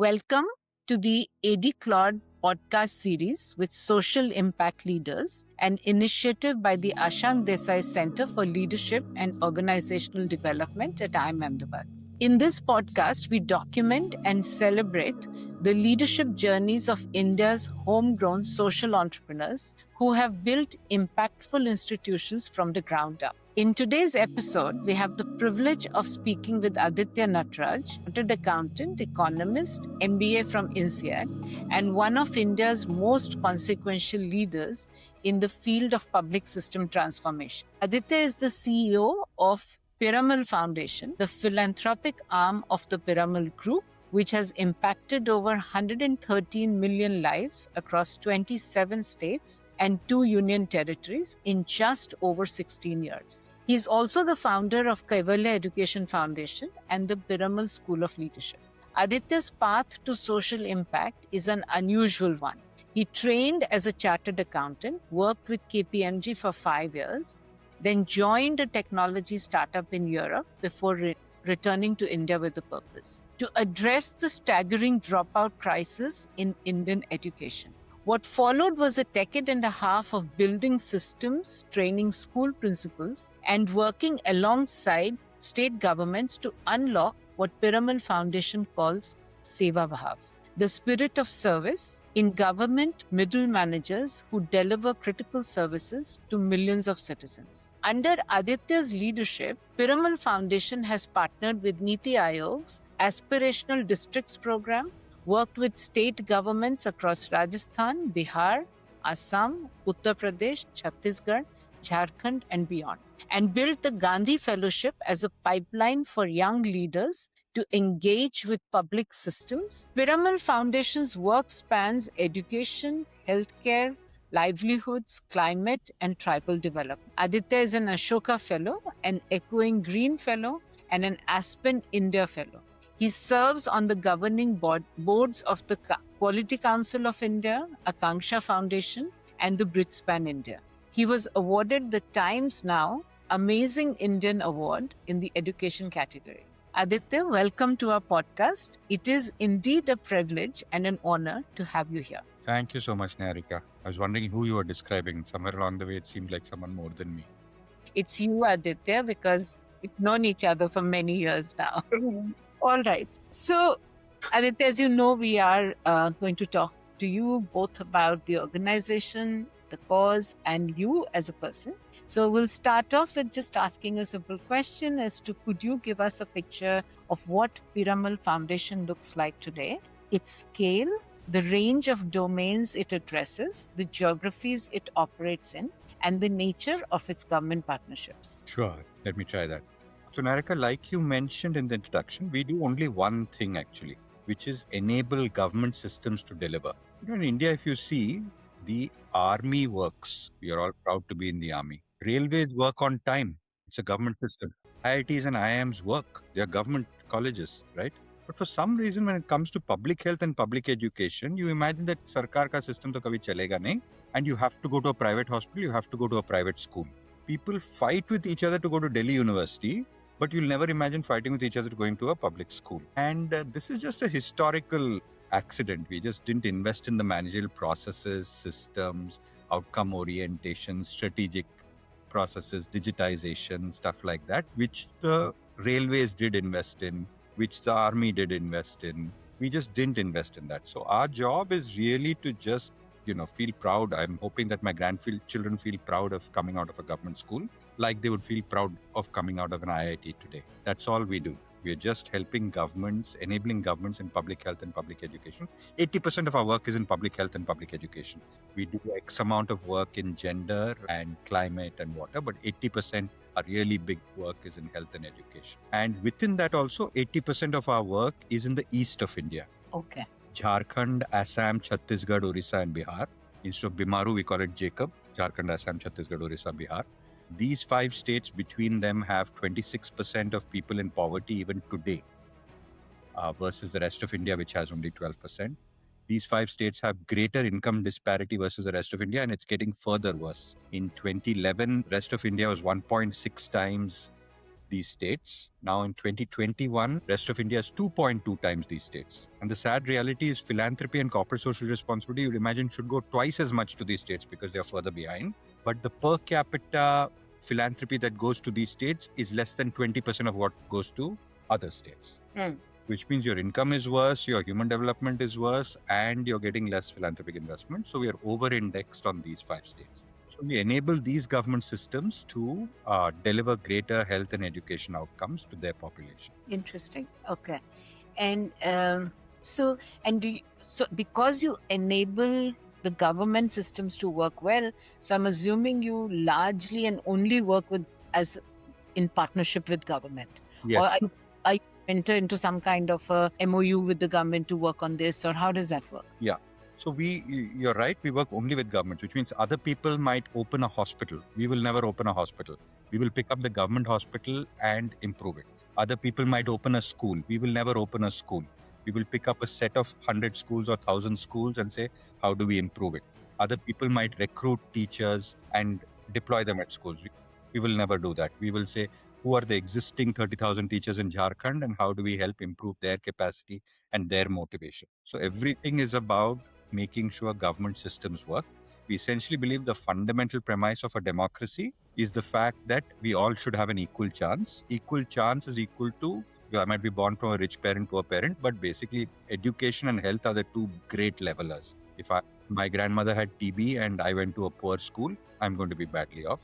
Welcome to the ADCLOD podcast series with social impact leaders, an initiative by the Ashank Desai Centre for Leadership and Organisational Development at IIM Ahmedabad. In this podcast, we document and celebrate the leadership journeys of India's homegrown social entrepreneurs who have built impactful institutions from the ground up. In today's episode, we have the privilege of speaking with Aditya Natraj, chartered accountant, economist, MBA from INSEAD, and one of India's most consequential leaders in the field of public system transformation. Aditya is the CEO of Piramal Foundation, the philanthropic arm of the Piramal Group, which has impacted over 113 million lives across 27 states and 2 union territories in just over 16 years. He is also the founder of Kaivalya Education Foundation and the Piramal School of Leadership. Aditya's path to social impact is an unusual one. He trained as a chartered accountant, worked with KPMG for 5 years, then joined a technology startup in Europe before returning to India with a purpose to address the staggering dropout crisis in Indian education. What followed was a decade and a half of building systems, training school principals, and working alongside state governments to unlock what Piramal Foundation calls Seva Bhav, the spirit of service in government middle managers who deliver critical services to millions of citizens. Under Aditya's leadership, Piramal Foundation has partnered with Niti Aayog's Aspirational Districts program, worked with state governments across Rajasthan, Bihar, Assam, Uttar Pradesh, Chhattisgarh, Jharkhand, and beyond, and built the Gandhi Fellowship as a pipeline for young leaders to engage with public systems. Piramal Foundation's work spans education, healthcare, livelihoods, climate, and tribal development. Aditya is an Ashoka Fellow, an Echoing Green Fellow, and an Aspen India Fellow. He serves on the governing boards of the Quality Council of India, Akanksha Foundation, and the Bridgespan India. He was awarded the Times Now Amazing Indian Award in the education category. Aditya, welcome to our podcast. It is indeed a privilege and an honor to have you here. Thank you so much, Neharika. I was wondering who you were describing. Somewhere along the way, it seemed like someone more than me. It's you, Aditya, because we've known each other for many years now. All right. So, Aditya, as you know, we are going to talk to you both about the organization, the cause, and you as a person. So we'll start off with just asking a simple question as to could you give us a picture of what Piramal Foundation looks like today, its scale, the range of domains it addresses, the geographies it operates in, and the nature of its government partnerships? Sure, let me try that. So, Neharika, like you mentioned in the introduction, we do only one thing actually, which is enable government systems to deliver. In India, if you see, the army works. We are all proud to be in the army. Railways work on time. It's a government system. IITs and IIMs work. They are government colleges, right? But for some reason, when it comes to public health and public education, you imagine that Sarkar ka system to kabhi chalega nahi, and you have to go to a private hospital, you have to go to a private school. People fight with each other to go to Delhi University, but you'll never imagine fighting with each other going to a public school. And this is just a historical accident. We just didn't invest in the managerial processes, systems, outcome orientation, strategic processes, digitization, stuff like that, which the railways did invest in, which the army did invest in. We just didn't invest in that. So our job is really to just, feel proud. I'm hoping that my grandchildren feel proud of coming out of a government school, like they would feel proud of coming out of an IIT today. That's all we do. We are just helping governments, enabling governments in public health and public education. 80% of our work is in public health and public education. We do X amount of work in gender and climate and water, but 80% our really big work is in health and education. And within that also, 80% of our work is in the east of India. Okay. Jharkhand, Assam, Chhattisgarh, Orissa, and Bihar. Instead of Bimaru, we call it Jacob. Jharkhand, Assam, Chhattisgarh, Orissa, Bihar. These 5 states between them have 26% of people in poverty even today, versus the rest of India, which has only 12%. These 5 states have greater income disparity versus the rest of India, and it's getting further worse. In 2011, rest of India was 1.6 times these states. Now in 2021, rest of India is 2.2 times these states. And the sad reality is philanthropy and corporate social responsibility, you'd imagine, should go twice as much to these states because they are further behind. But the per capita philanthropy that goes to these states is less than 20% of what goes to other states. Which means your income is worse, your human development is worse, and you're getting less philanthropic investment. So we are over-indexed on these 5 states. So we enable these government systems to deliver greater health and education outcomes to their population. Interesting. Okay. And so because you enable the government systems to work well, so I'm assuming you largely and only work in partnership with government. Yes. Or are you enter into some kind of a MOU with the government to work on this, or how does that work? Yeah. So you're right, we work only with government, which means other people might open a hospital. We will never open a hospital. We will pick up the government hospital and improve it. Other people might open a school. We will never open a school. We will pick up a set of 100 schools or 1,000 schools and say, how do we improve it? Other people might recruit teachers and deploy them at schools. We will never do that. We will say, who are the existing 30,000 teachers in Jharkhand and how do we help improve their capacity and their motivation? So everything is about making sure government systems work. We essentially believe the fundamental premise of a democracy is the fact that we all should have an equal chance. Equal chance is equal to, I might be born from a rich parent to a parent, but basically education and health are the two great levelers. If my grandmother had TB and I went to a poor school, I'm going to be badly off.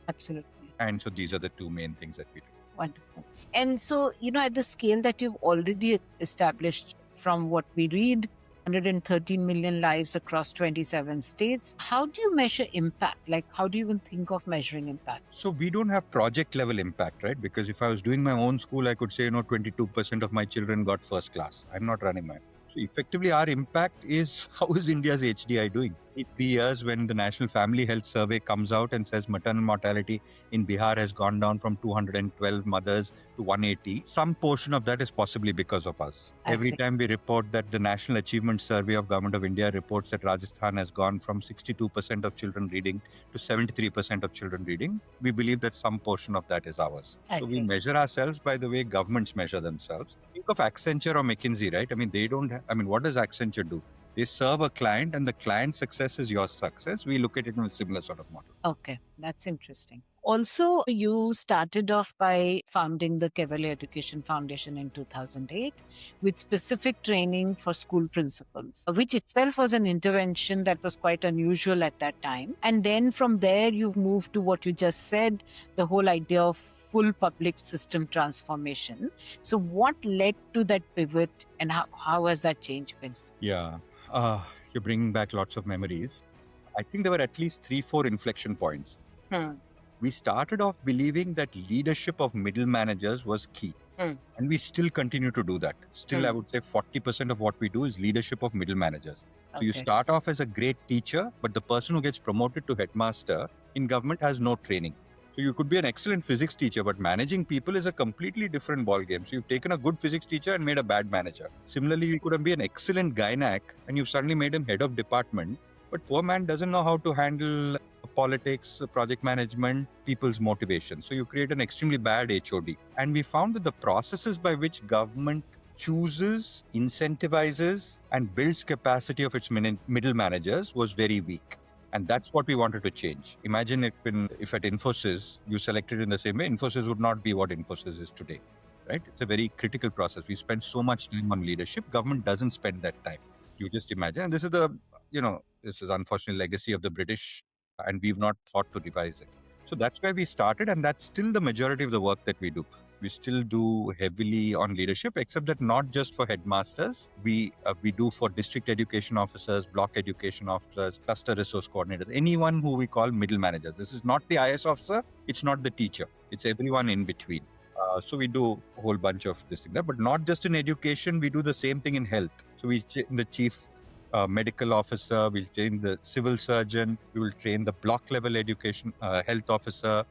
Absolutely. And so these are the two main things that we do. Wonderful. And so, at the scale that you've already established from what we read, 113 million lives across 27 states. How do you measure impact? Like, how do you even think of measuring impact? So we don't have project level impact, right? Because if I was doing my own school, I could say, 22% of my children got first class. I'm not running my. So effectively, our impact is, how is India's HDI doing? In 3 years, when the National Family Health Survey comes out and says maternal mortality in Bihar has gone down from 212 mothers to 180, some portion of that is possibly because of us. Every time we report that the National Achievement Survey of Government of India reports that Rajasthan has gone from 62% of children reading to 73% of children reading, we believe that some portion of that is ours. So we measure ourselves by the way governments measure themselves. Think of Accenture or McKinsey, right? What does Accenture do? They serve a client and the client's success is your success. We look at it in a similar sort of model. Okay, that's interesting. Also, you started off by founding the Kaivalya Education Foundation in 2008 with specific training for school principals, which itself was an intervention that was quite unusual at that time. And then from there, you've moved to what you just said, the whole idea of full public system transformation. So what led to that pivot and how has that change been? Yeah. You're bringing back lots of memories. I think there were at least 3-4 inflection points. We started off believing that leadership of middle managers was key. And we still continue to do that. Still, I would say 40% of what we do is leadership of middle managers. So you start off as a great teacher, but the person who gets promoted to headmaster in government has no training. So you could be an excellent physics teacher, but managing people is a completely different ballgame. So you've taken a good physics teacher and made a bad manager. Similarly, you could be an excellent gynac and you've suddenly made him head of department, but poor man doesn't know how to handle politics, project management, people's motivation. So you create an extremely bad HOD. And we found that the processes by which government chooses, incentivizes, and builds capacity of its middle managers was very weak. And that's what we wanted to change. Imagine if at Infosys, you selected in the same way, Infosys would not be what Infosys is today, right? It's a very critical process. We spend so much time on leadership. Government doesn't spend that time. You just imagine. And this is this is unfortunately legacy of the British, and we've not thought to revise it. So that's where we started, and that's still the majority of the work that we do. We still do heavily on leadership, except that not just for headmasters. We do for district education officers, block education officers, cluster resource coordinators, anyone who we call middle managers. This is not the IS officer. It's not the teacher. It's everyone in between. So we do a whole bunch of this thing there, but not just in education. We do the same thing in health. So we train the chief medical officer, we'll train the civil surgeon, we will train the block level education health officer.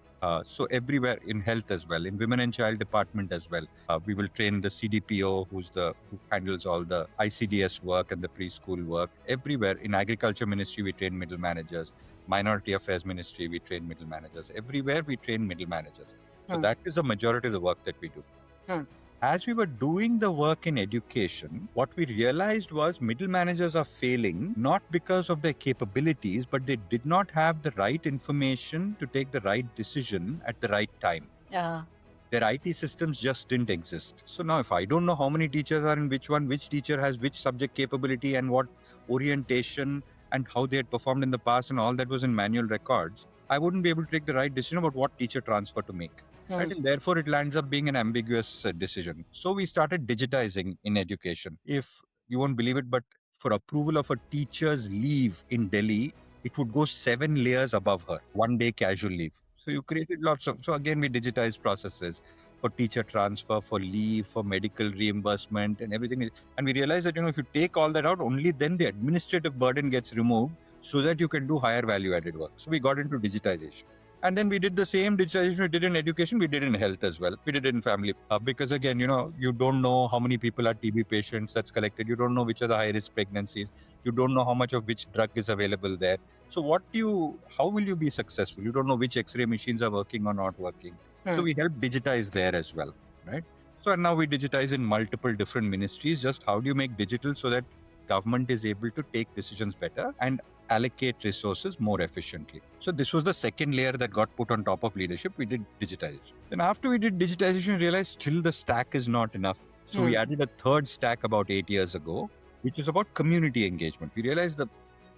So everywhere in health as well, in women and child department as well. We will train the CDPO, who handles all the ICDS work and the preschool work. Everywhere in agriculture ministry, we train middle managers. Minority affairs ministry, we train middle managers. Everywhere we train middle managers. So that is the majority of the work that we do. As we were doing the work in education, what we realized was middle managers are failing not because of their capabilities, but they did not have the right information to take the right decision at the right time. Their IT systems just didn't exist. So now if I don't know how many teachers are in which one, which teacher has which subject capability and what orientation and how they had performed in the past and all that was in manual records, I wouldn't be able to take the right decision about what teacher transfer to make. Right? And therefore, it lands up being an ambiguous decision. So we started digitizing in education. If you won't believe it, but for approval of a teacher's leave in Delhi, it would go 7 layers above her, 1 day casual leave. So you created lots of, so again, we digitized processes for teacher transfer, for leave, for medical reimbursement and everything. And we realized that, if you take all that out, only then the administrative burden gets removed so that you can do higher value added work. So we got into digitization. And then we did the same digitization we did in education, we did in health as well. We did it in family. Because again, you don't know how many people are TB patients that's collected. You don't know which are the high-risk pregnancies. You don't know how much of which drug is available there. So how will you be successful? You don't know which X-ray machines are working or not working. So we help digitize there as well, right? So and now we digitize in multiple different ministries. Just how do you make digital so that government is able to take decisions better and allocate resources more efficiently. So this was the second layer that got put on top of leadership. We did digitization. Then after we did digitization, we realized still the stack is not enough. So we added a third stack about 8 years ago, which is about community engagement. We realized the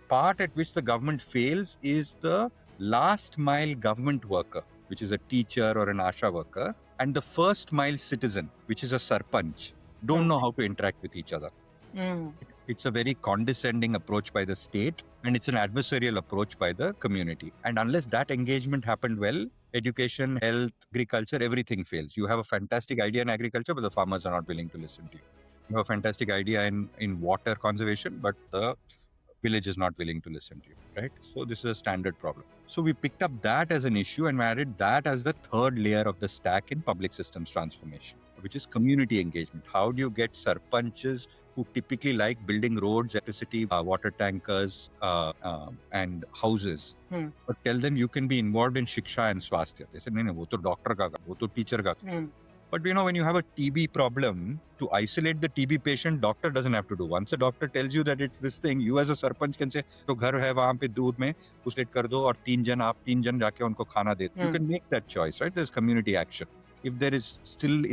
part at which the government fails is the last mile government worker, which is a teacher or an ASHA worker, and the first mile citizen, which is a sarpanch, don't know how to interact with each other. It's a very condescending approach by the state and it's an adversarial approach by the community. And unless that engagement happened well, education, health, agriculture, everything fails. You have a fantastic idea in agriculture, but the farmers are not willing to listen to you. You have a fantastic idea in water conservation, but the village is not willing to listen to you, right? So this is a standard problem. So we picked up that as an issue and added that as the third layer of the stack in public systems transformation, which is community engagement. How do you get sarpanches who typically like building roads, electricity, water tankers, and houses, but tell them you can be involved in shiksha and swasthya. They said, no, wo to doctor ka, wo to teacher ka. But when you have a TB problem, to isolate the TB patient, doctor doesn't have to do. Once a doctor tells you that it's this thing, you as a sarpanch can say, to ghar hai wahan pe dood mein uslate kar do aur teen jan jaake unko khana de. You can make that choice, right? There's community action. If there is still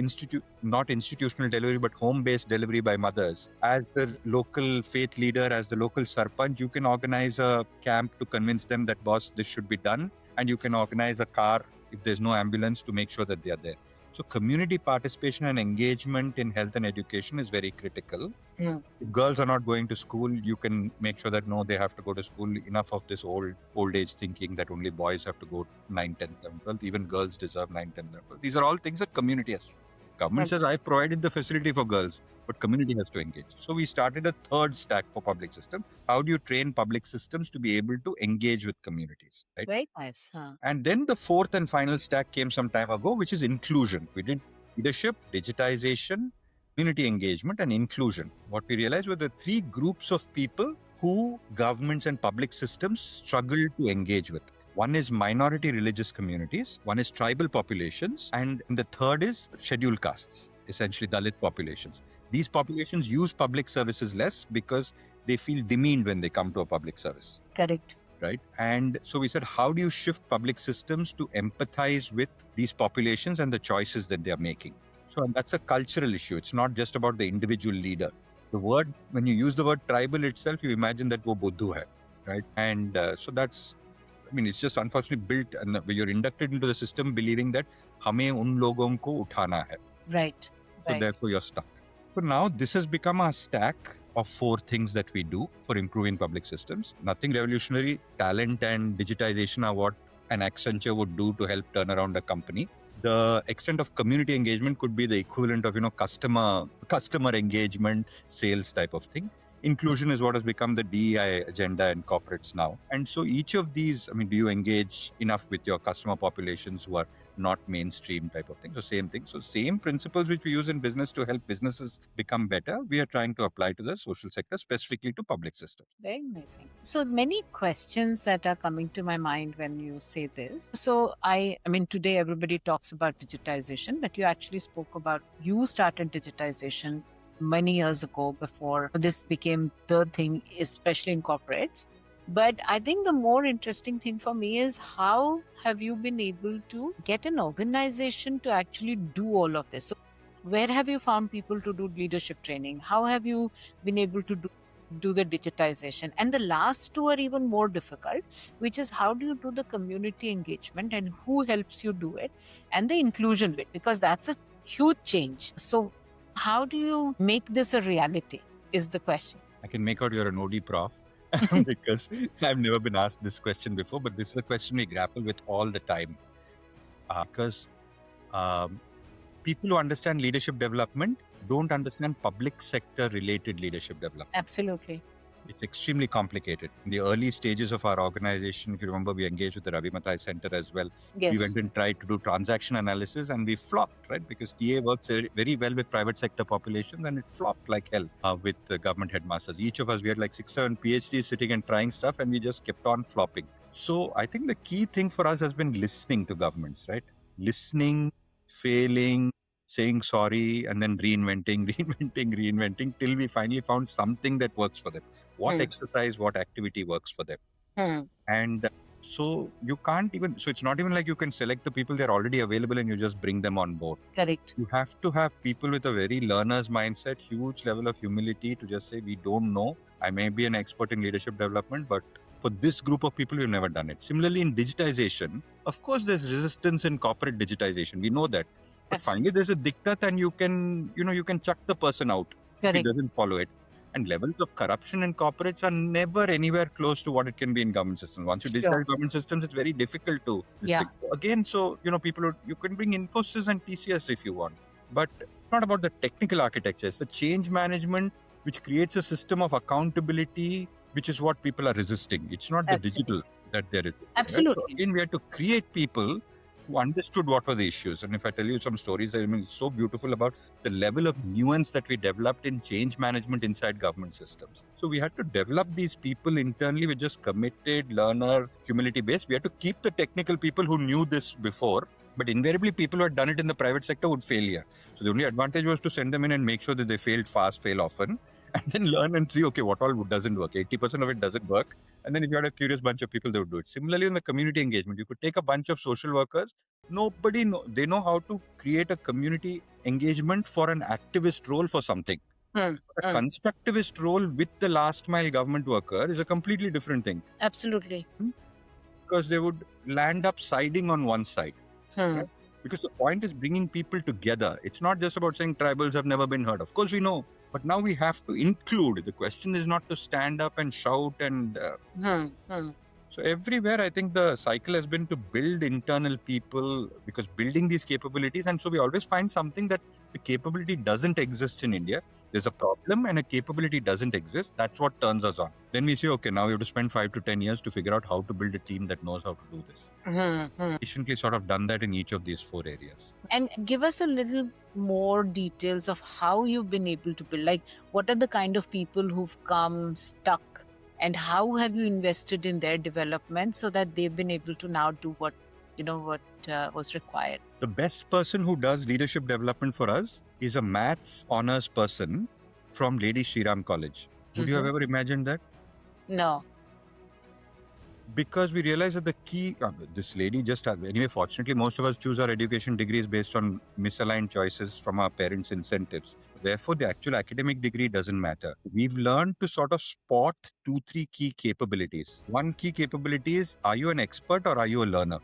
not institutional delivery, but home-based delivery by mothers, as the local faith leader, as the local sarpanch, you can organize a camp to convince them that, boss, this should be done. And you can organize a car if there's no ambulance to make sure that they are there. So community participation and engagement in health and education is very critical. If girls are not going to school, you can make sure that no, they have to go to school. Enough of this old age thinking that only boys have to go 9, 10, 11, 12. Even girls deserve 9, 10, 11, 12. These are all things that community has. Government says, I provided the facility for girls, but community has to engage. So we started a third stack for public system. How do you train public systems to be able to engage with communities? Right? Very nice. And then the fourth and final stack came some time ago, which is inclusion. We did leadership, digitization, community engagement, and inclusion. What we realized were the three groups of people who governments and public systems struggle to engage with. One is minority religious communities, one is tribal populations, and the third is scheduled castes, essentially Dalit populations. These populations use public services less because they feel demeaned when they come to a public service. Correct. Right? And so we said, how do you shift public systems to empathize with these populations and the choices that they are making? So that's a cultural issue. It's not just about the individual leader. The word, when you use the word tribal itself, you imagine that wo buddhu hai, right? And so that's, it's just unfortunately built and you're inducted into the system believing that hame un logon ko uthana hai. Right. So therefore you're stuck. So now this has become a stack of 4 things that we do for improving public systems. Nothing revolutionary. Talent and digitization are what an Accenture would do to help turn around a company. The extent of community engagement could be the equivalent of, customer engagement, sales type of thing. Inclusion is what has become the DEI agenda in corporates now. And so each of these, do you engage enough with your customer populations who are not mainstream type of thing. So same thing. So same principles which we use in business to help businesses become better, we are trying to apply to the social sector, specifically to public systems. Very amazing. So many questions that are coming to my mind when you say this. So I mean, today everybody talks about digitization, but you actually spoke about, you started digitization many years ago before this became the thing, especially in corporates. But I think the more interesting thing for me is, how have you been able to get an organization to actually do all of this? So where have you found people to do leadership training? How have you been able to do the digitization? And the last two are even more difficult, which is, how do you do the community engagement and who helps you do it, and the inclusion bit, because that's a huge change. So how do you make this a reality is the question. I can make out you're an OD prof because I've never been asked this question before, but this is a question we grapple with all the time. Because people who understand leadership development don't understand public sector related leadership development. Absolutely. It's extremely complicated. In the early stages of our organization, if you remember, we engaged with the Ravi Mathai Center as well. Yes. We went and tried to do transaction analysis and we flopped, right? Because TA works very well with private sector populations and it flopped like hell with government headmasters. Each of us, we had like 6-7 PhDs sitting and trying stuff and we just kept on flopping. So I think the key thing for us has been listening to governments, right? Listening, failing, saying sorry, and then reinventing till we finally found something that works for them. What exercise, what activity works for them. And so you can't even, so it's not even like you can select the people, they're already available and you just bring them on board. Correct. You have to have people with a very learner's mindset, huge level of humility to just say, we don't know. I may be an expert in leadership development, but for this group of people, we've never done it. Similarly, in digitization, of course, there's resistance in corporate digitization. We know that. But finally, there's a diktat and you can chuck the person out if he doesn't follow it. And levels of corruption in corporates are never anywhere close to what it can be in government systems. Once you digitize government systems, it's very difficult to restrict. Again, so, people, you can bring Infosys and TCS if you want. But it's not about the technical architecture. It's the change management, which creates a system of accountability, which is what people are resisting. It's not the digital that they're resisting. Absolutely. Right? So again, we had to create people who understood what were the issues. And if I tell you some stories, I mean, it's so beautiful about the level of nuance that we developed in change management inside government systems. So we had to develop these people internally with just committed, learner, humility based. We had to keep the technical people who knew this before, but invariably people who had done it in the private sector would fail here. So the only advantage was to send them in and make sure that they failed fast, fail often, and then learn and see, okay, what all doesn't work. 80% of it doesn't work. And then if you had a curious bunch of people, they would do it. Similarly, in the community engagement, you could take a bunch of social workers. They know how to create a community engagement for an activist role for something. A constructivist role with the last mile government worker is a completely different thing. Absolutely. Because they would land up siding on one side. Right? Because the point is bringing people together. It's not just about saying tribals have never been heard. Of course we know, but now we have to include. The question is not to stand up and shout and... So everywhere, I think the cycle has been to build internal people, because building these capabilities, and so we always find something that the capability doesn't exist in India. There's a problem and a capability doesn't exist. That's what turns us on. Then we say, okay, now we have to spend 5 to 10 years to figure out how to build a team that knows how to do this. Patiently sort of done that in each of these 4 areas. And give us a little more details of how you've been able to build, like what are the kind of people who've come stuck, and how have you invested in their development so that they've been able to now do what was required? The best person who does leadership development for us is a maths honors person from Lady Shriram College. Would you have ever imagined that? No. Because we realized that the key, this lady just has, anyway, fortunately, most of us choose our education degrees based on misaligned choices from our parents' incentives. Therefore, the actual academic degree doesn't matter. We've learned to sort of spot 2-3 key capabilities. One key capability is, are you an expert or are you a learner?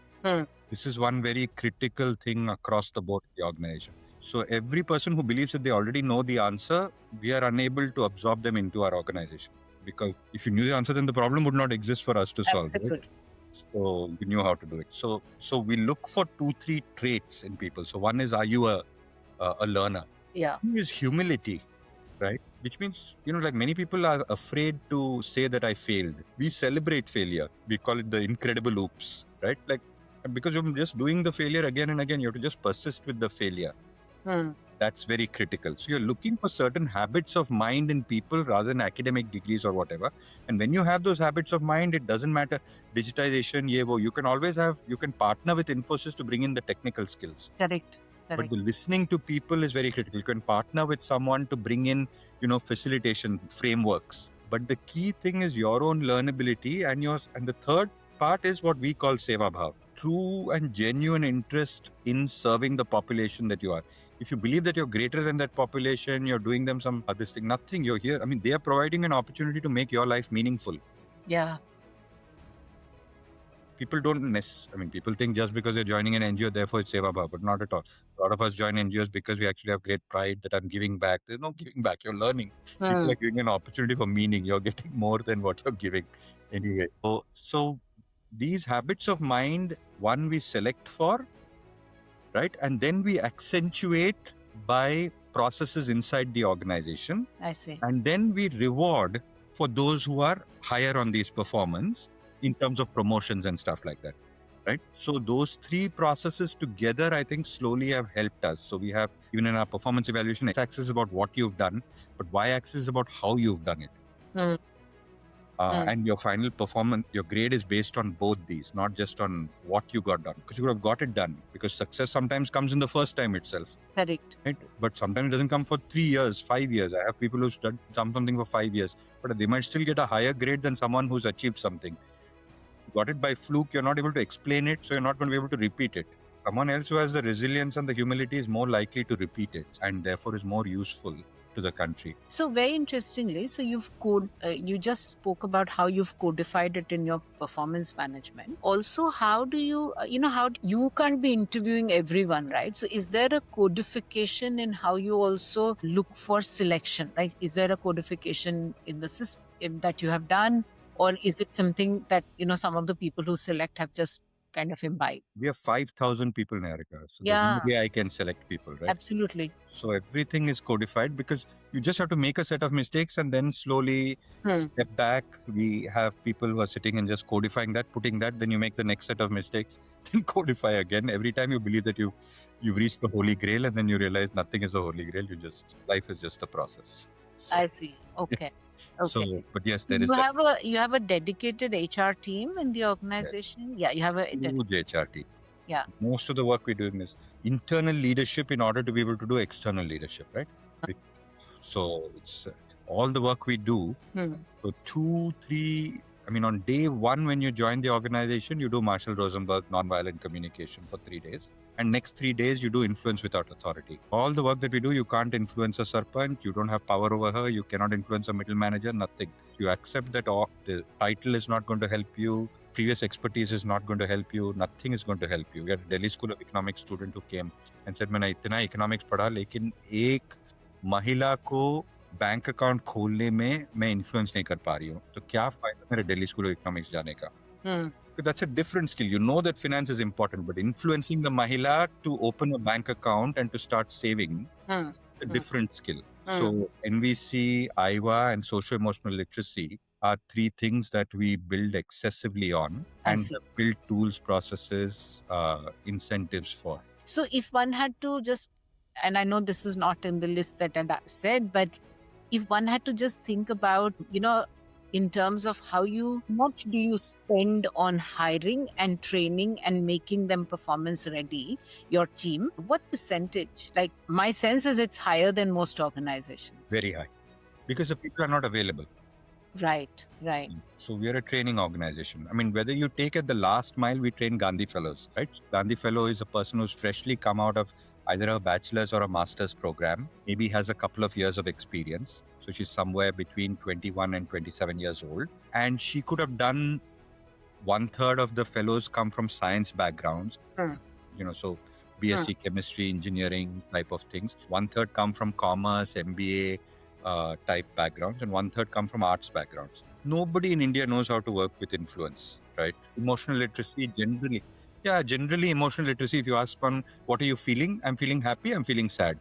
This is one very critical thing across the board in the organization. So every person who believes that they already know the answer, we are unable to absorb them into our organization. Because if you knew the answer, then the problem would not exist for us to solve. Right? So we knew how to do it. So we look for 2-3 traits in people. So one is, are you a learner? Yeah. Two is humility, right? Which means, like many people are afraid to say that I failed. We celebrate failure. We call it the incredible oops, right? Like And because you're just doing the failure again and again, you have to just persist with the failure. That's very critical. So you're looking for certain habits of mind in people rather than academic degrees or whatever. And when you have those habits of mind, it doesn't matter digitization, you can always you can partner with Infosys to bring in the technical skills. Correct. But the listening to people is very critical. You can partner with someone to bring in, facilitation frameworks. But the key thing is your own learnability and the third part is what we call Seva Bhav. True and genuine interest in serving the population that you are. If you believe that you're greater than that population, you're doing them some other thing, nothing, you're here. I mean, they are providing an opportunity to make your life meaningful. Yeah. People people think just because you're joining an NGO, therefore it's Seva Bhav, but not at all. A lot of us join NGOs because we actually have great pride that I'm giving back. There's no giving back, you're learning. People are giving an opportunity for meaning. You're getting more than what you're giving anyway. So these habits of mind, one we select for, right? And then we accentuate by processes inside the organization. I see. And then we reward for those who are higher on these performance in terms of promotions and stuff like that, right? So those three processes together, I think slowly have helped us. So we have, even in our performance evaluation, X-axis is about what you've done, but Y-axis is about how you've done it. And your final performance, your grade is based on both these, not just on what you got done. Because you could have got it done. Because success sometimes comes in the first time itself. Correct. Right? But sometimes it doesn't come for 3 years, 5 years. I have people who've done something for 5 years, but they might still get a higher grade than someone who's achieved something. You got it by fluke, you're not able to explain it, so you're not going to be able to repeat it. Someone else who has the resilience and the humility is more likely to repeat it and therefore is more useful to the country. So very interestingly, so you just spoke about how you've codified it in your performance management. Also, how do you, you can't be interviewing everyone, right? So is there a codification in how you also look for selection, right? Is there a codification in the system that you have done? Or is it something that, some of the people who select have just kind of imbibed? We have 5,000 people in Neharika. So there's no way I can select people, right? Absolutely. So everything is codified because you just have to make a set of mistakes and then slowly step back. We have people who are sitting and just codifying that, putting that, then you make the next set of mistakes, then codify again. Every time you believe that you've reached the holy grail and then you realize nothing is the holy grail. Life is just a process. So, I see. Okay. Okay. So, but yes, there you have a dedicated HR team in the organization. Yeah, you have a huge HR team. Yeah. Most of the work we're doing is internal leadership in order to be able to do external leadership, right? So it's all the work we do. So 2, 3. On day 1 when you join the organization, you do Marshall Rosenberg nonviolent communication for 3 days. And next 3 days, you do influence without authority. All the work that we do, you can't influence a sarpanch. You don't have power over her. You cannot influence a middle manager, nothing. You accept that the title is not going to help you. Previous expertise is not going to help you. Nothing is going to help you. We had a Delhi School of Economics student who came and said, मैंने इतना economics पढ़ा, लेकिन एक महिला को bank account खोलने में मैं इन्फ्लुएंस नहीं कर पा रही हूँ, तो क्या फायदा मेरे दिल्ली स्कूल ऑफ इकोनॉमिक्स जाने का? That's a different skill. You know that finance is important, but influencing the mahila to open a bank account and to start saving, a different skill. So NVC, IWA, and socio-emotional literacy are 3 things that we build excessively on and build tools, processes, incentives for. So if one had to just, and I know this is not in the list that I said, but if one had to just think about, in terms of how much do you spend on hiring and training and making them performance ready, your team, what percentage? Like, my sense is it's higher than most organizations. Very high. Because the people are not available. Right. So we are a training organization. Whether you take at the last mile, we train Gandhi Fellows, right? Gandhi Fellow is a person who's freshly come out of either a bachelor's or a master's program, maybe has a couple of years of experience. So she's somewhere between 21 and 27 years old. And she could have done 1/3 of the fellows come from science backgrounds. So BSc chemistry, engineering type of things. 1/3 come from commerce, MBA type backgrounds, and 1/3 come from arts backgrounds. Nobody in India knows how to work with influence, right? Emotional literacy generally emotional literacy, if you ask one, what are you feeling? I'm feeling happy, I'm feeling sad.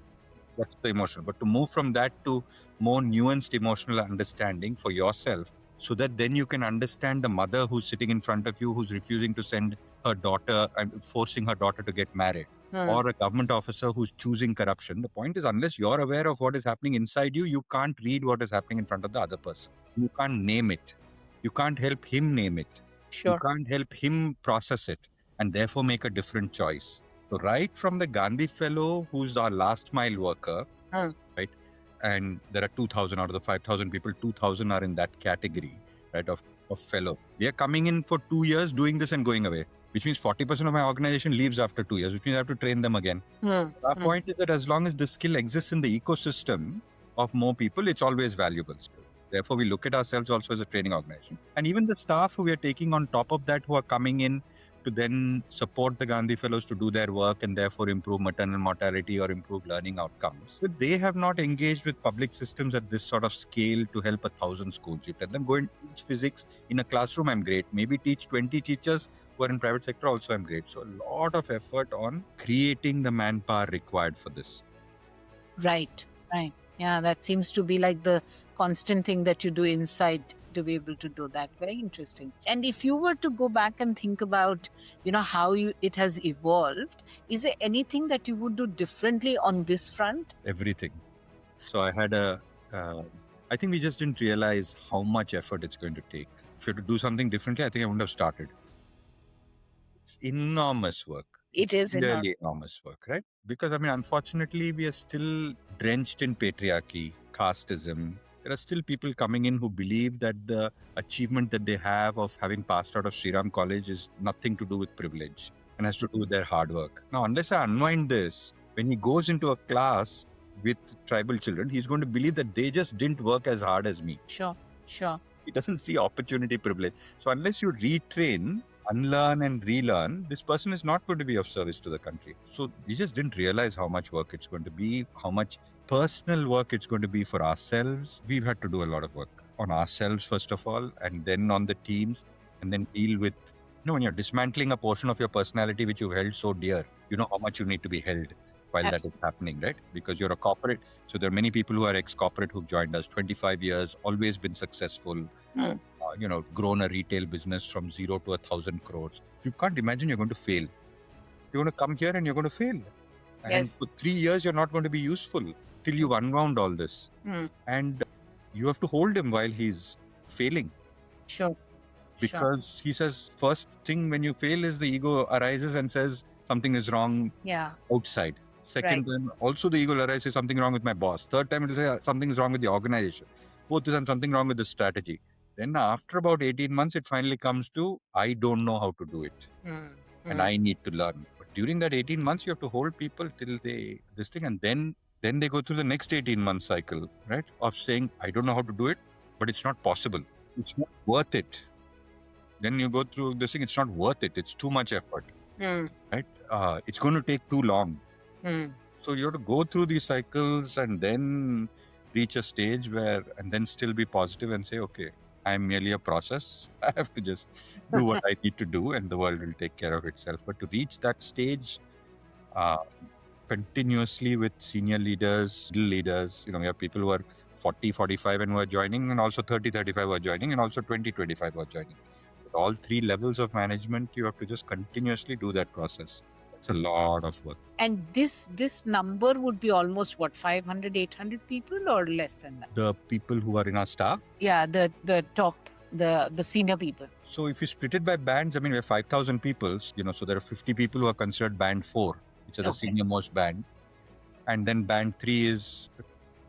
That's the emotional. But to move from that to more nuanced emotional understanding for yourself, so that then you can understand the mother who's sitting in front of you, who's refusing to send her daughter and forcing her daughter to get married, or a government officer who's choosing corruption. The point is, unless you're aware of what is happening inside you, you can't read what is happening in front of the other person. You can't name it. You can't help him name it. Sure. You can't help him process it and therefore make a different choice. So right from the Gandhi Fellow, who's our last mile worker, right? And there are 2,000 out of the 5,000 people, 2,000 are in that category, right, of fellow. They're coming in for 2 years, doing this and going away, which means 40% of my organization leaves after 2 years, which means I have to train them again. Our point is that as long as this skill exists in the ecosystem of more people, it's always valuable skill. Therefore, we look at ourselves also as a training organization. And even the staff who we are taking on top of that, who are coming in to then support the Gandhi Fellows to do their work and therefore improve maternal mortality or improve learning outcomes. But they have not engaged with public systems at this sort of scale to help 1,000 schools. You tell them, go and teach physics in a classroom, I'm great. Maybe teach 20 teachers who are in private sector, also I'm great. So a lot of effort on creating the manpower required for this. Right. Yeah, that seems to be like the constant thing that you do inside to be able to do that. Very interesting. And if you were to go back and think about, how it has evolved, is there anything that you would do differently on this front? Everything. So I had I think we just didn't realize how much effort it's going to take. If you had to do something differently, I think I wouldn't have started. It's enormous work. It is really enormous work, right? Because, unfortunately, we are still drenched in patriarchy, casteism. There are still people coming in who believe that the achievement that they have of having passed out of Sriram College is nothing to do with privilege and has to do with their hard work. Now, unless I unwind this, when he goes into a class with tribal children, he's going to believe that they just didn't work as hard as me. Sure. He doesn't see opportunity privilege. So unless you retrain, unlearn and relearn, this person is not going to be of service to the country. So we just didn't realize how much work it's going to be, how much personal work it's going to be for ourselves. We've had to do a lot of work on ourselves, first of all, and then on the teams, and then deal with, when you're dismantling a portion of your personality which you've held so dear, you know how much you need to be held while that is happening, right? Because you're a corporate. So there are many people who are ex-corporate who've joined us, 25 years, always been successful, grown a retail business from 0 to 1,000 crores. You can't imagine you're going to fail. You're going to come here and you're going to fail. And for 3 years, you're not going to be useful till you've unwound all this. And you have to hold him while he's failing. Sure. Because he says, first thing when you fail is the ego arises and says something is wrong outside. Second time, also the ego arises, something wrong with my boss. Third time, it will say something is wrong with the organization. Fourth is something wrong with the strategy. Then after about 18 months, it finally comes to, I don't know how to do it. And I need to learn. But during that 18 months, you have to hold people till this thing. And then they go through the next 18-month cycle, right? Of saying, I don't know how to do it, but it's not possible. It's not worth it. Then you go through this thing, it's not worth it. It's too much effort, right? It's going to take too long. So you have to go through these cycles and then reach a stage where, and then still be positive and say, okay, I'm merely a process. I have to just do what I need to do and the world will take care of itself. But to reach that stage continuously with senior leaders, middle leaders, we have people who are 40, 45 and who are joining, and also 30, 35 who are joining, and also 20, 25 who are joining. At all three levels of management, you have to just continuously do that process. It's a lot of work. And this number would be almost 500, 800 people or less than that? The people who are in our staff? Yeah, the top, the senior people. So if you split it by bands, we have 5,000 people, so there are 50 people who are considered band 4, which is the senior most band. And then band 3 is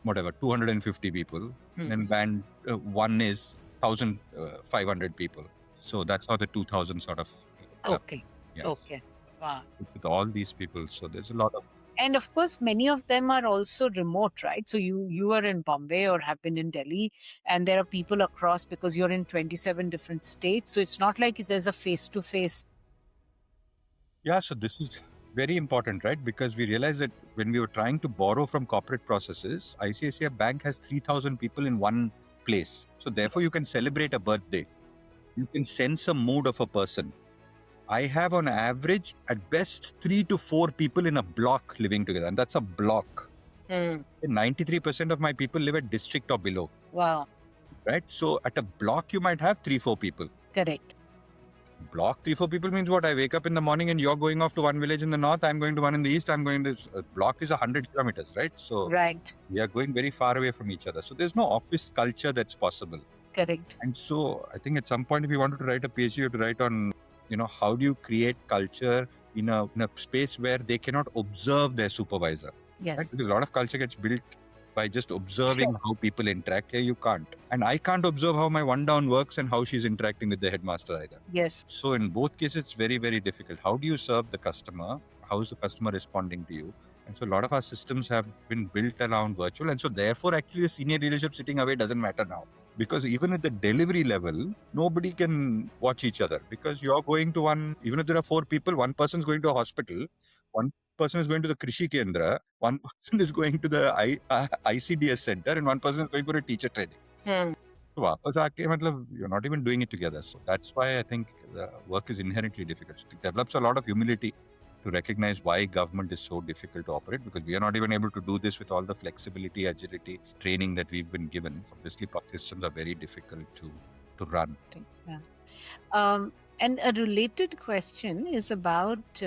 250 people. Then band 1 is 1,500 people. So that's how the 2,000 sort of... Okay. Wow. With all these people. So there's a lot of... And of course, many of them are also remote, right? So you are in Bombay or have been in Delhi, and there are people across because you're in 27 different states. So it's not like there's a face-to-face. Yeah, so this is very important, right? Because we realized that when we were trying to borrow from corporate processes, ICICI Bank has 3,000 people in one place. So therefore, you can celebrate a birthday. You can sense a mood of a person. I have on average, at best, 3 to 4 people in a block living together. And that's a block. 93% of my people live at district or below. Wow. right? So at a block, you might have 3-4 people. Correct. Block 3-4 people means what? I wake up in the morning and you're going off to one village in the north, I'm going to one in the east, I'm going to... block is 100 kilometers, right? So Right. we are going very far away from each other. So there's no office culture that's possible. Correct. And so I think at some point, if you wanted to write a PhD, you have to write on, how do you create culture in a space where they cannot observe their supervisor. Right? Yes. Because a lot of culture gets built by just observing how people interact. Here you can't. And I can't observe how my one down works and how she's interacting with the headmaster either. Yes. So in both cases, it's very, very difficult. How do you serve the customer? How is the customer responding to you? And so a lot of our systems have been built around virtual. And so therefore, actually, the senior leadership sitting away doesn't matter now. Because even at the delivery level, nobody can watch each other. Because you're going to one, even if there are 4 people, one person's going to a hospital, one person is going to the Krishi Kendra, one person is going to the ICDS center, and one person is going for a teacher training. So वापस आके मतलब you're not even doing it together. So that's why I think the work is inherently difficult. It develops a lot of humility to recognize why government is so difficult to operate, because we are not even able to do this with all the flexibility, agility, training that we've been given. Obviously, systems are very difficult to run. Yeah. And a related question is about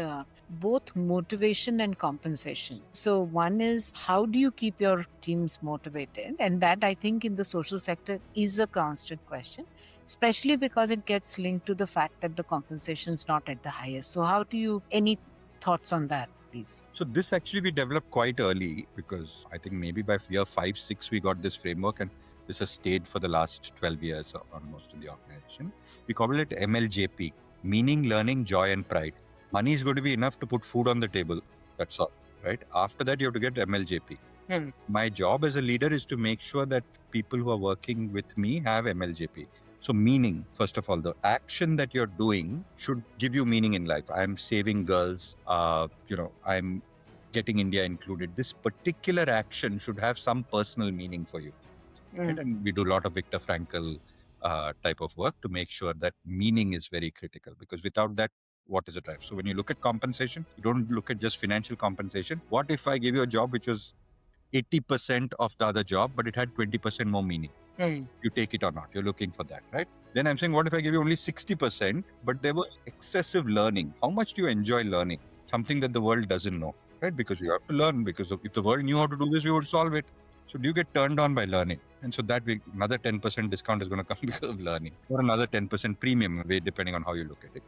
both motivation and compensation. So one is, how do you keep your teams motivated? And that, I think, in the social sector is a constant question, especially because it gets linked to the fact that the compensation is not at the highest. So how do you, any thoughts on that, please? So this actually we developed quite early, because I think maybe by year 5, 6, we got this framework, and this has stayed for the last 12 years almost in the organization. We call it MLJP, meaning, learning, joy, and pride. Money is going to be enough to put food on the table. That's all, right? After that, you have to get MLJP. My job as a leader is to make sure that people who are working with me have MLJP. So meaning, first of all, the action that you're doing should give you meaning in life. I'm saving girls, I'm getting India included. This particular action should have some personal meaning for you. Right? And we do a lot of Viktor Frankl type of work to make sure that meaning is very critical, because without that, what is the drive? So when you look at compensation, you don't look at just financial compensation. What if I give you a job which was 80% of the other job, but it had 20% more meaning? You take it or not? You're looking for that, right? Then I'm saying, what if I give you only 60%, but there was excessive learning? How much do you enjoy learning? Something that the world doesn't know, right? Because you have to learn, because if the world knew how to do this, we would solve it. So do you get turned on by learning? And so that way, another 10% discount is going to come because of learning, or another 10% premium, depending on how you look at it.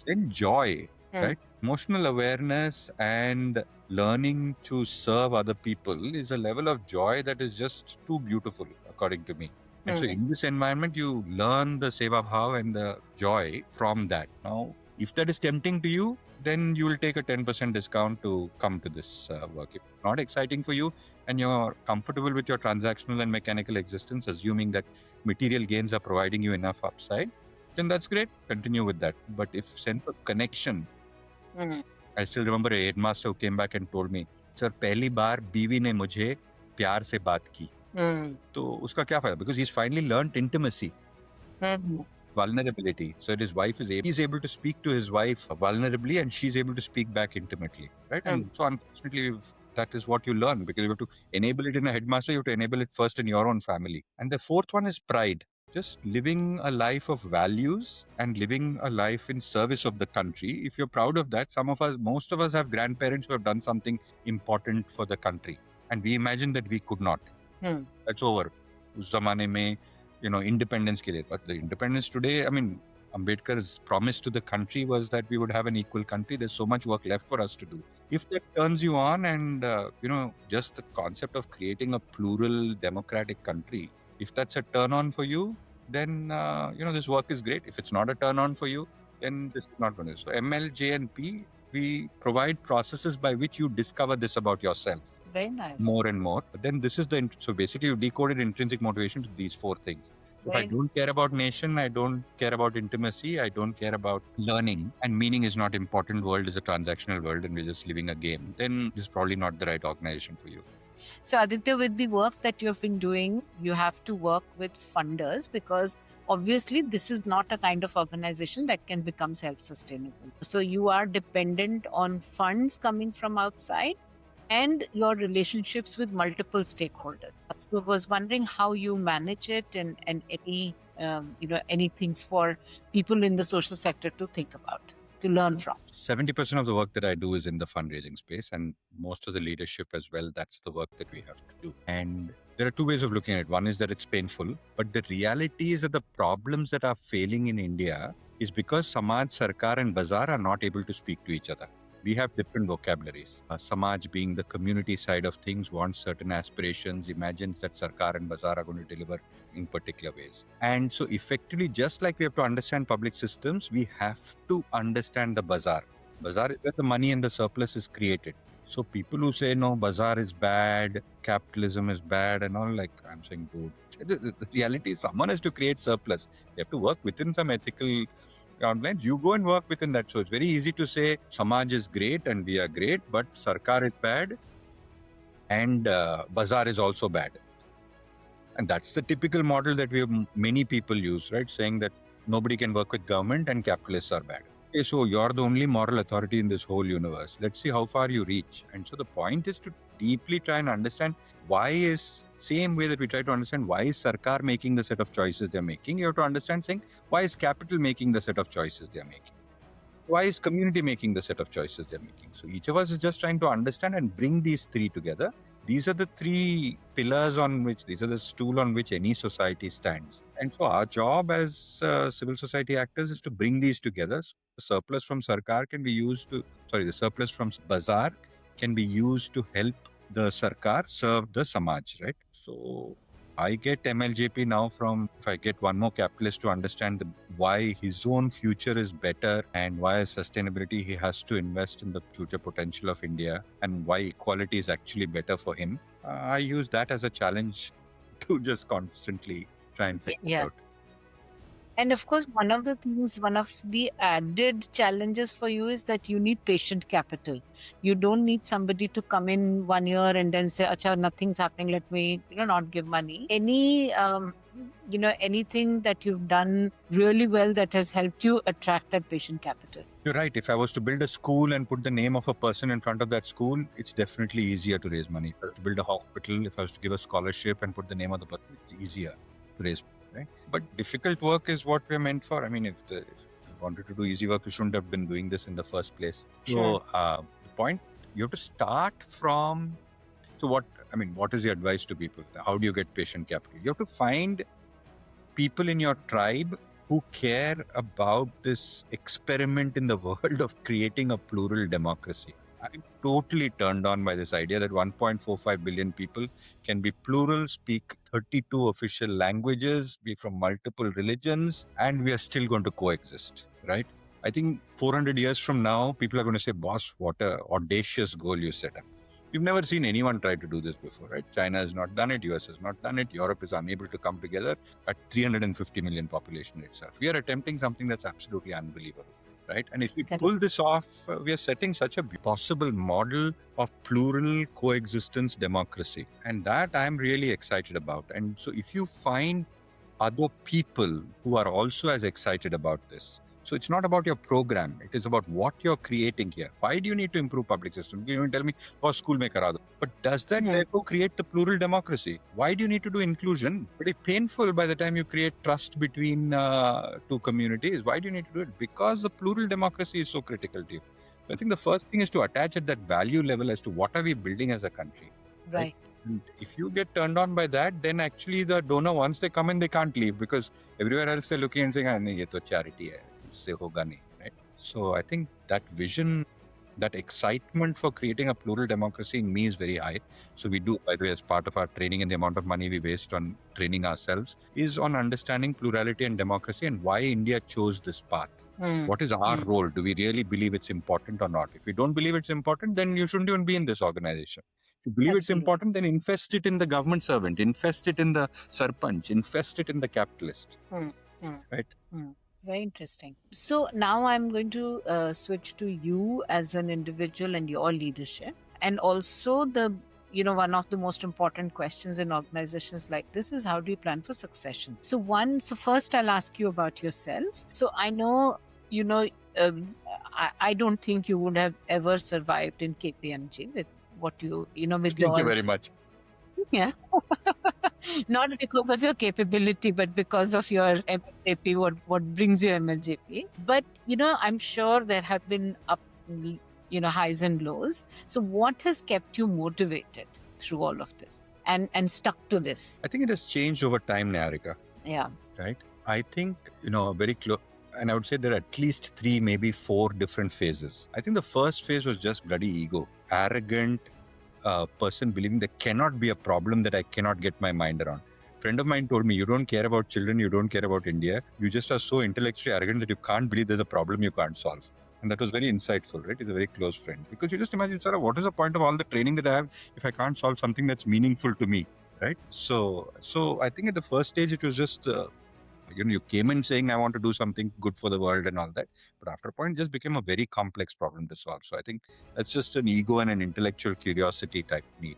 Then joy, right? Emotional awareness and learning to serve other people is a level of joy that is just too beautiful, according to me. And so in this environment, you learn the seva bhav and the joy from that. Now, if that is tempting to you, then you will take a 10% discount to come to this work. If it's not exciting for you and you're comfortable with your transactional and mechanical existence, assuming that material gains are providing you enough upside, then that's great. Continue with that. But if sense of connection, I still remember a headmaster who came back and told me, "Sir, पहली बार बीवी ने मुझे प्यार से बात की." तो उसका क्या फायदा? Because he's finally learned intimacy. Vulnerability. So his wife he's able to speak to his wife vulnerably, and she's able to speak back intimately, right? And so unfortunately, that is what you learn, because you have to enable it in a headmaster, you have to enable it first in your own family. And the fourth one is pride. Just living a life of values and living a life in service of the country. If you're proud of that, most of us have grandparents who have done something important for the country, and we imagine that we could not. That's over. उस ज़माने में, independence के लिए. But the independence today, I mean, Ambedkar's promise to the country was that we would have an equal country. There's so much work left for us to do. If that turns you on, and, just the concept of creating a plural democratic country, if that's a turn on for you, then, this work is great. If it's not a turn on for you, then this is not going to. So ML, J, and P, we provide processes by which you discover this about yourself. Very nice. More and more. But then this is so basically you decoded intrinsic motivation to these 4 things. If I don't care about nation, I don't care about intimacy, I don't care about learning, and meaning is not important, world is a transactional world and we're just living a game, then this is probably not the right organization for you. So Aditya, with the work that you've been doing, you have to work with funders, because obviously this is not a kind of organization that can become self-sustainable. So you are dependent on funds coming from outside. and your relationships with multiple stakeholders. So I was wondering how you manage it, and any any things for people in the social sector to think about, to learn from. 70% of the work that I do is in the fundraising space, and most of the leadership as well. That's the work that we have to do. And there are two ways of looking at it. One is that it's painful, but the reality is that the problems that are failing in India is because Samaj, Sarkar and Bazaar are not able to speak to each other. We have different vocabularies. Samaj, being the community side of things, wants certain aspirations, imagines that Sarkar and Bazaar are going to deliver in particular ways. And so effectively, just like we have to understand public systems, we have to understand the Bazaar. Bazaar is where the money and the surplus is created. So people who say, no, Bazaar is bad, capitalism is bad and all, like I'm saying, dude, the reality is someone has to create surplus. They have to work within some ethical guidelines. You go and work within that. So it's very easy to say Samaj is great and we are great, but Sarkar is bad and Bazaar is also bad. And that's the typical model that many people use, right? Saying that nobody can work with government and capitalists are bad. Okay, so you're the only moral authority in this whole universe. Let's see how far you reach. And so the point is to deeply try and understand why is, same way that we try to understand why is Sarkar making the set of choices they're making, you have to understand saying why is capital making the set of choices they're making. Why is community making the set of choices they're making? So each of us is just trying to understand and bring these three together. These are the three pillars on which, these are the stool on which any society stands. And so our job as civil society actors is to bring these together. So the surplus from Sarkar can be used to, the surplus from Bazaar can be used to help the Sarkar serve the Samaj, right? So I get MLJP now from, if I get one more capitalist to understand why his own future is better and why as sustainability he has to invest in the future potential of India and why equality is actually better for him. I use that as a challenge to just constantly try and figure it out. And of course, one of the added challenges for you is that you need patient capital. You don't need somebody to come in 1 year and then say, "Acha, nothing's happening. Let me, not give money." Anything that you've done really well that has helped you attract that patient capital. You're right. If I was to build a school and put the name of a person in front of that school, it's definitely easier to raise money. If I was to build a hospital, if I was to give a scholarship and put the name of the person, it's easier to raise money. Right? But difficult work is what we're meant for. I mean, if you wanted to do easy work, you shouldn't have been doing this in the first place. Sure. So the point, you have to start from, what is your advice to people? How do you get patient capital? You have to find people in your tribe who care about this experiment in the world of creating a plural democracy. I'm totally turned on by this idea that 1.45 billion people can be plural, speak 32 official languages, be from multiple religions, and we are still going to coexist, right? I think 400 years from now, people are going to say, boss, what an audacious goal you set up. We've never seen anyone try to do this before, right? China has not done it, US has not done it, Europe is unable to come together at 350 million population itself. We are attempting something that's absolutely unbelievable. Right? And if we pull this off, we are setting such a possible model of plural coexistence democracy. And that I'm really excited about. And so if you find other people who are also as excited about this, so it's not about your program, it is about what you're creating here. Why do you need to improve public system? You tell me, school mein kara do. But does that therefore create the plural democracy? Why do you need to do inclusion? Pretty painful by the time you create trust between two communities. Why do you need to do it? Because the plural democracy is so critical to you. So I think the first thing is to attach at that value level as to what are we building as a country. Right. And if you get turned on by that, then actually the donor, once they come in, they can't leave because everywhere else they're looking and saying, nahi, ye to charity hai. Se hoga nahi, right? So I think that vision, that excitement for creating a plural democracy in me is very high. So we do, by the way, as part of our training and the amount of money we waste on training ourselves is on understanding plurality and democracy and why India chose this path. What is our role? Do we really believe it's important or not? If we don't believe it's important, then you shouldn't even be in this organization. If you believe it's important, then invest it in the government servant, invest it in the sarpanch, invest it in the capitalist. Right? Very interesting. So now I'm going to switch to you as an individual and your leadership. And also one of the most important questions in organizations like this is how do you plan for succession? So first I'll ask you about yourself. So I know, I don't think you would have ever survived in KPMG with what you with Thank you your very much. yeah. Not because of your capability, but because of your MLJP, what brings you MLJP. But, I'm sure there have been highs and lows. So what has kept you motivated through all of this and stuck to this? I think it has changed over time, Neharika. Yeah. Right? I think, very close. And I would say there are at least 3, maybe 4 different phases. I think the first phase was just bloody ego. Arrogant person believing there cannot be a problem that I cannot get my mind around. Friend of mine told me, you don't care about children, you don't care about India. You just are so intellectually arrogant that you can't believe there's a problem you can't solve. And that was very insightful, right? He's a very close friend. Because you just imagine, Sarah, what is the point of all the training that I have if I can't solve something that's meaningful to me, right? So I think at the first stage, it was just... you came in saying, I want to do something good for the world and all that. But after a point, it just became a very complex problem to solve. So I think that's just an ego and an intellectual curiosity type need,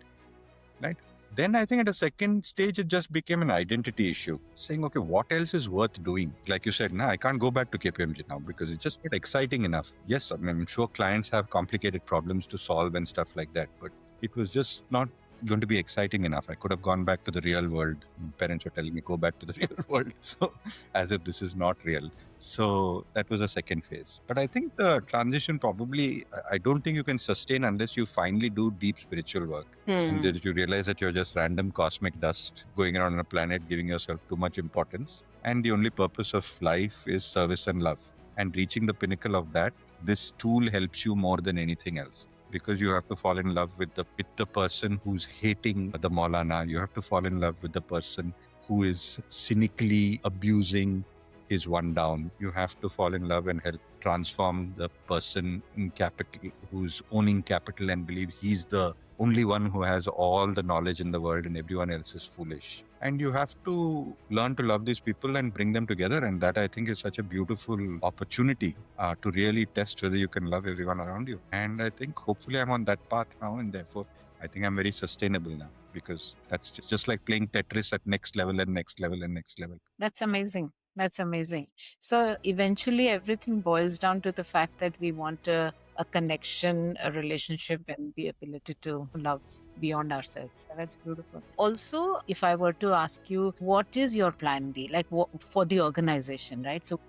right? Then I think at a second stage, it just became an identity issue. Saying, okay, what else is worth doing? Like you said, I can't go back to KPMG now because it's just not exciting enough. Yes, I'm sure clients have complicated problems to solve and stuff like that. But it was just not going to be exciting enough. I could have gone back to the real world. Parents were telling me, go back to the real world. So as if this is not real. So that was a second phase. But I think the transition probably, I don't think you can sustain unless you finally do deep spiritual work. And that you realize that you're just random cosmic dust going around on a planet, giving yourself too much importance. And the only purpose of life is service and love. And reaching the pinnacle of that, this tool helps you more than anything else. Because you have to fall in love with the person who's hating the Maulana. You have to fall in love with the person who is cynically abusing his one down. You have to fall in love and help transform the person in capital who's owning capital and believe he's the only one who has all the knowledge in the world and everyone else is foolish. And you have to learn to love these people and bring them together. And that I think is such a beautiful opportunity to really test whether you can love everyone around you. And I think hopefully I'm on that path now. And therefore, I think I'm very sustainable now because that's just like playing Tetris at next level and next level and next level. That's amazing. That's amazing. So eventually everything boils down to the fact that we want a connection, a relationship, and the ability to love beyond ourselves. That's beautiful. Also, if I were to ask you, what is your plan B, like for the organization, right? So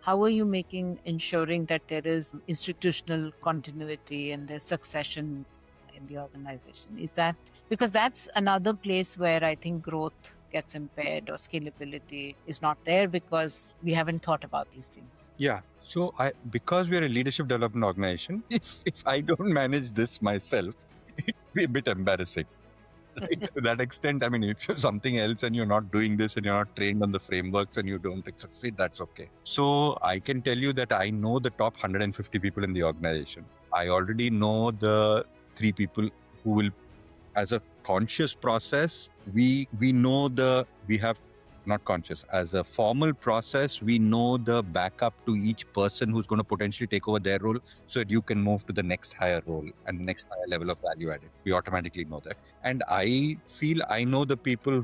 how are you ensuring that there is institutional continuity and there's succession in the organization? Is that, because that's another place where I think growth gets impaired or scalability is not there because we haven't thought about these things. Yeah. So because we are a leadership development organization, if I don't manage this myself, it'd be a bit embarrassing. Right? To that extent, I mean, if you're something else and you're not doing this and you're not trained on the frameworks and you don't succeed, that's okay. So I can tell you that I know the top 150 people in the organization. I already know the 3 people who will, as a conscious process, we have not conscious, as a formal process, we know the backup to each person who's going to potentially take over their role so that you can move to the next higher role and the next higher level of value added. We automatically know that. And I feel I know the people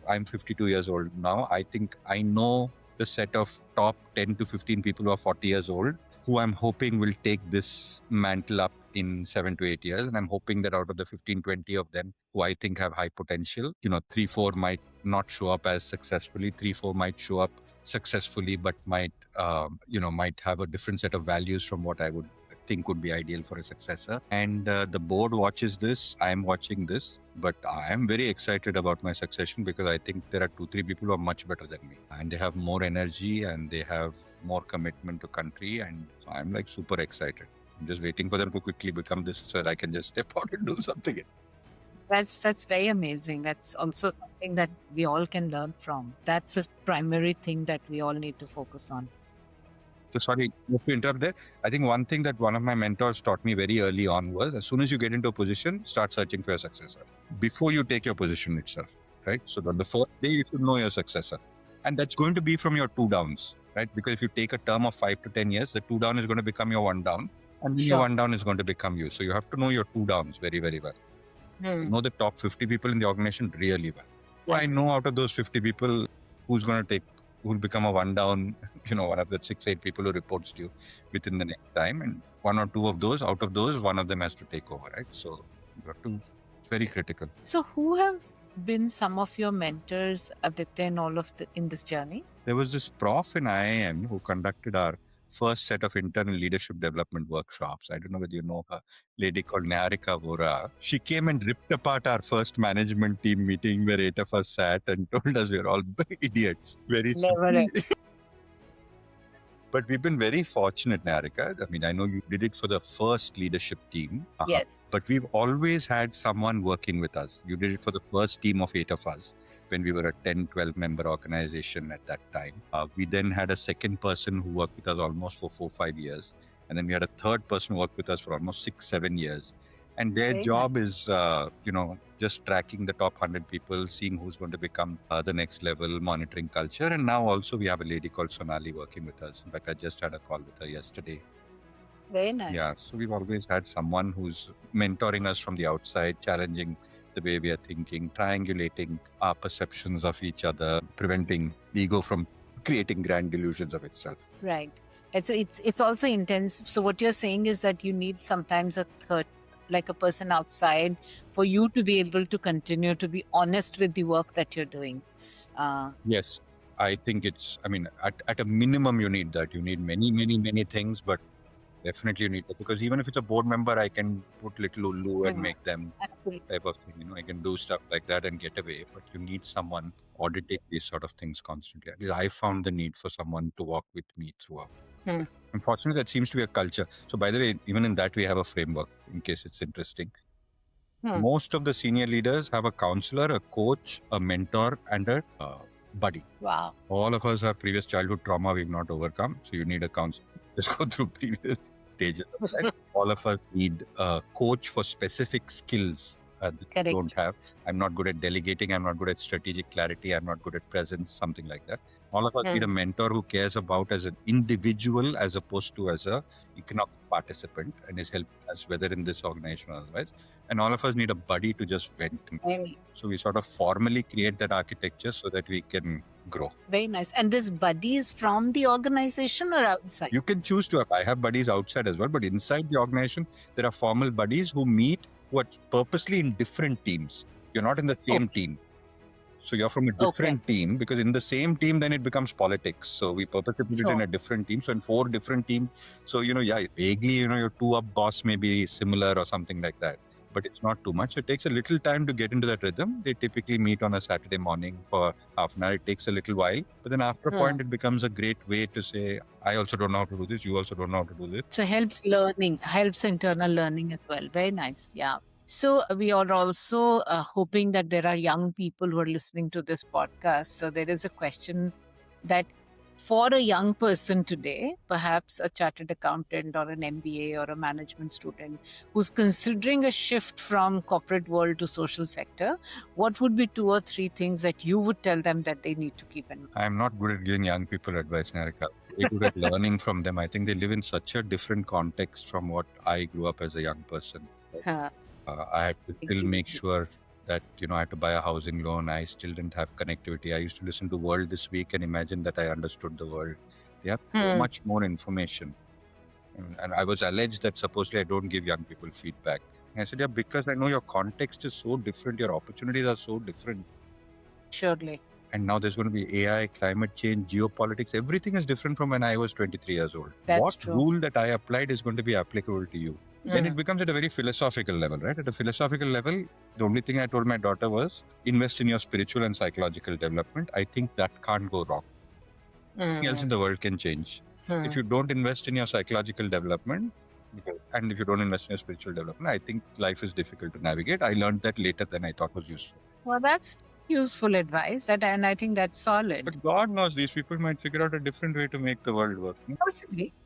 I'm 52 years old now. I think I know the set of top 10 to 15 people who are 40 years old who I'm hoping will take this mantle up in 7 to 8 years. And I'm hoping that out of the 15, 20 of them who I think have high potential, 3, 4 might not show up as successfully, 3, 4 might show up successfully, but might have a different set of values from what I would think would be ideal for a successor. And the board watches this, I'm watching this, but I am very excited about my succession because I think there are 2, 3 people who are much better than me and they have more energy and they have more commitment to country. And so I'm like super excited. I'm just waiting for them to quickly become this so that I can just step out and do something. That's very amazing. That's also something that we all can learn from. That's a primary thing that we all need to focus on. So sorry to interrupt there. I think one thing that one of my mentors taught me very early on was, as soon as you get into a position, start searching for your successor before you take your position itself, right? So that the first day you should know your successor. And that's going to be from your 2 downs, right? Because if you take a term of 5 to 10 years, the 2 down is going to become your 1 down. And then your 1 down is going to become you. So you have to know your 2 downs very, very well. Know the top 50 people in the organization really well. So I know out of those 50 people who'll become a 1 down, one of the 6, 8 people who reports to you within the next time. And 1 or 2 of those, out of those, one of them has to take over, right? So It's very critical. So who have been some of your mentors, Aditya, in this journey? There was this prof in IIM who conducted our first set of internal leadership development workshops. I don't know whether you know her, lady called Neharika Vohra. She came and ripped apart our first management team meeting where 8 of us sat and told us we're all idiots. Very Never. But we've been very fortunate, Neharika. I mean, I know you did it for the first leadership team. Yes. But we've always had someone working with us. You did it for the first team of 8 of us when we were a 10, 12 member organization at that time. We then had a second person who worked with us almost for 4, 5 years. And then we had a third person who worked with us for almost 6, 7 years. And their Very job is, just tracking the top 100 people, seeing who's going to become the next level, monitoring culture. And now also we have a lady called Sonali working with us. In fact, I just had a call with her yesterday. Very nice. Yeah, so we've always had someone who's mentoring us from the outside, challenging the way we are thinking, triangulating our perceptions of each other, preventing ego from creating grand delusions of itself. Right. And so it's also intense. So what you're saying is that you need sometimes a third, like a person outside, for you to be able to continue to be honest with the work that you're doing. Yes, I think at a minimum you need that. You need many, many, many things, but definitely you need that, because even if it's a board member, I can put little Ulu and make them type of thing. I can do stuff like that and get away, but you need someone auditing these sort of things constantly. At least I found the need for someone to walk with me throughout. Unfortunately, that seems to be a culture. So by the way, even in that we have a framework in case it's interesting. Most of the senior leaders have a counselor, a coach, a mentor, and a buddy. Wow. All of us have previous childhood trauma we've not overcome. So you need a counselor. Just go through previous stages of life. All of us need a coach for specific skills that we don't have. I'm not good at delegating. I'm not good at strategic clarity. I'm not good at presence, something like that. All of us need a mentor who cares about as an individual as opposed to as a economic participant and is helping us whether in this organization or otherwise. And all of us need a buddy to just vent. So we sort of formally create that architecture so that we can grow. Very nice. And this buddy is from the organization or outside? You can choose to have. I have buddies outside as well, but inside the organization, there are formal buddies who meet purposely in different teams. You're not in the same team. So you're from a different team, because in the same team, then it becomes politics. So we purposely put it in a different team. So in 4 different teams. So, vaguely, your 2-up boss may be similar or something like that. But it's not too much. It takes a little time to get into that rhythm. They typically meet on a Saturday morning for half an hour. It takes a little while. But then after a point, it becomes a great way to say, I also don't know how to do this. You also don't know how to do this. So helps internal learning as well. Very nice. Yeah. So we are also hoping that there are young people who are listening to this podcast. So there is a question that for a young person today, perhaps a chartered accountant or an MBA or a management student who's considering a shift from corporate world to social sector, what would be 2 or 3 things that you would tell them that they need to keep in mind? I'm not good at giving young people advice, Neharika. I'm good at learning from them. I think they live in such a different context from what I grew up as a young person. I had to still make sure that, I had to buy a housing loan. I still didn't have connectivity. I used to listen to World This Week and imagine that I understood the world. They have so much more information. And I was alleged that supposedly I don't give young people feedback. And I said, because I know your context is so different. Your opportunities are so different. Surely. And now there's going to be AI, climate change, geopolitics. Everything is different from when I was 23 years old. What rule that I applied is going to be applicable to you? Then it becomes at a very philosophical level, right? At a philosophical level, the only thing I told my daughter was invest in your spiritual and psychological development. I think that can't go wrong. Nothing else in the world can change. If you don't invest in your psychological development, and if you don't invest in your spiritual development, I think life is difficult to navigate. I learned that later than I thought was useful. Well, that's useful advice, and I think that's solid. But God knows these people might figure out a different way to make the world work.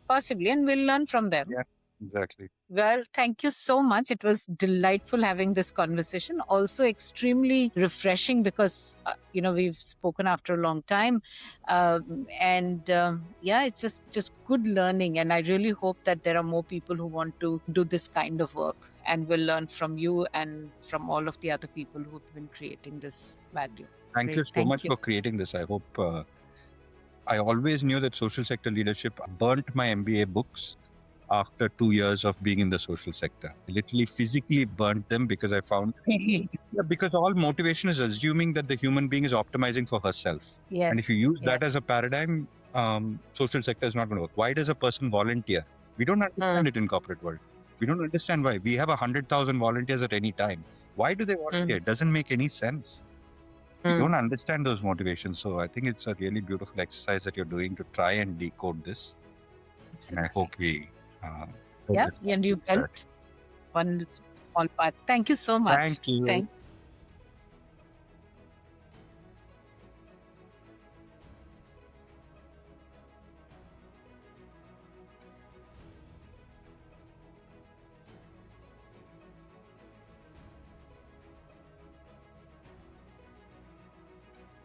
Possibly, and we'll learn from them. Yeah. Exactly. Well, thank you so much. It was delightful having this conversation. Also extremely refreshing because, we've spoken after a long time. It's just good learning. And I really hope that there are more people who want to do this kind of work and will learn from you and from all of the other people who've been creating this value. Thank you so much for creating this. I hope I always knew that social sector leadership burnt my MBA books. after 2 years of being in the social sector. I literally physically burnt them because I found because all motivation is assuming that the human being is optimizing for herself. Yes. And if you use that as a paradigm, social sector is not going to work. Why does a person volunteer? We don't understand it in corporate world. We don't understand why. We have 100,000 volunteers at any time. Why do they volunteer? It doesn't make any sense. We don't understand those motivations. So I think it's a really beautiful exercise that you're doing to try and decode this. Absolutely. And I hope we... and you helped one small part. Thank you so much. Thank you.